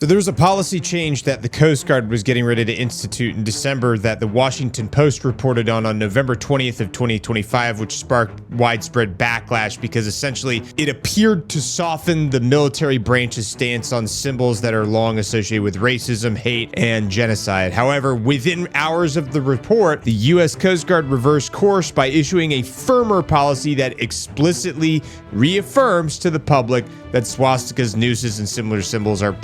So there was a policy change that the Coast Guard was getting ready to institute in December that the Washington Post reported on November 20th of 2025, which sparked widespread backlash because essentially it appeared to soften the military branch's stance on symbols that are long associated with racism, hate, and genocide. However, within hours of the report, the U.S. Coast Guard reversed course by issuing a firmer policy that explicitly reaffirms to the public that swastikas, nooses, and similar symbols are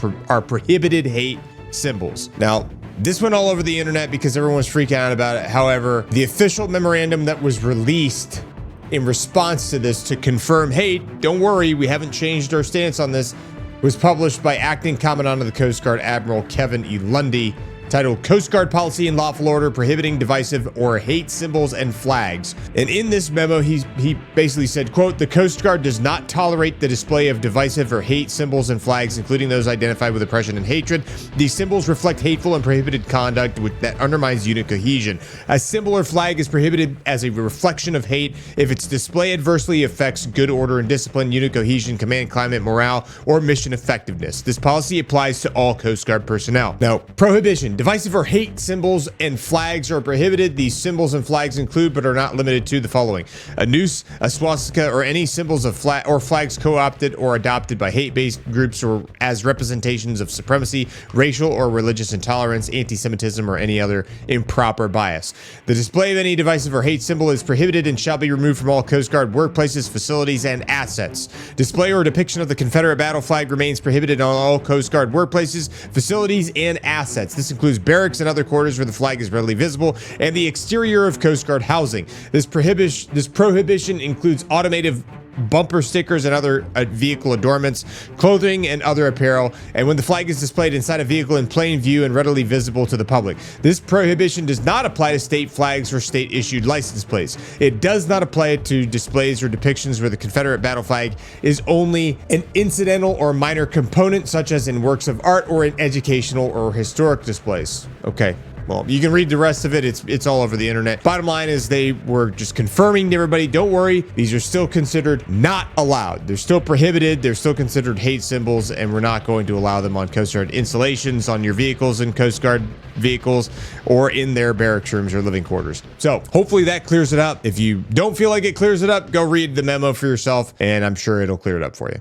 prohibited hate symbols. Now, this went all over the internet because everyone was freaking out about it. However, the official memorandum that was released in response to this to confirm, hey, don't worry, we haven't changed our stance on this, was published by Acting Commandant of the Coast Guard Admiral Kevin E. Lundy, titled Coast Guard Policy and Lawful Order Prohibiting Divisive or Hate Symbols and Flags. And in this memo, he basically said, quote, the Coast Guard does not tolerate the display of divisive or hate symbols and flags, including those identified with oppression and hatred. These symbols reflect hateful and prohibited conduct that undermines unit cohesion. A symbol or flag is prohibited as a reflection of hate if its display adversely affects good order and discipline, unit cohesion, command climate, morale, or mission effectiveness. This policy applies to all Coast Guard personnel. Now, prohibition. Divisive or hate symbols and flags are prohibited. These symbols and flags include, but are not limited to, the following: a noose, a swastika, or any symbols of flags co-opted or adopted by hate-based groups or as representations of supremacy, racial or religious intolerance, anti-Semitism, or any other improper bias. The display of any divisive or hate symbol is prohibited and shall be removed from all Coast Guard workplaces, facilities, and assets. Display or depiction of the Confederate battle flag remains prohibited on all Coast Guard workplaces, facilities, and assets. This includes barracks and other quarters where the flag is readily visible, and the exterior of Coast Guard housing. This prohibition includes automated bumper stickers and other vehicle adornments, clothing, and other apparel, and when the flag is displayed inside a vehicle in plain view and readily visible to the public. This prohibition does not apply to state flags or state-issued license plates. It does not apply to displays or depictions where the Confederate battle flag is only an incidental or minor component, such as in works of art or in educational or historic displays. Okay. Well, you can read the rest of it. It's all over the internet. Bottom line is they were just confirming to everybody, don't worry, these are still considered not allowed. They're still prohibited. They're still considered hate symbols, and we're not going to allow them on Coast Guard installations, on your vehicles and Coast Guard vehicles, or in their barracks rooms or living quarters. So hopefully that clears it up. If you don't feel like it clears it up, go read the memo for yourself, and I'm sure it'll clear it up for you.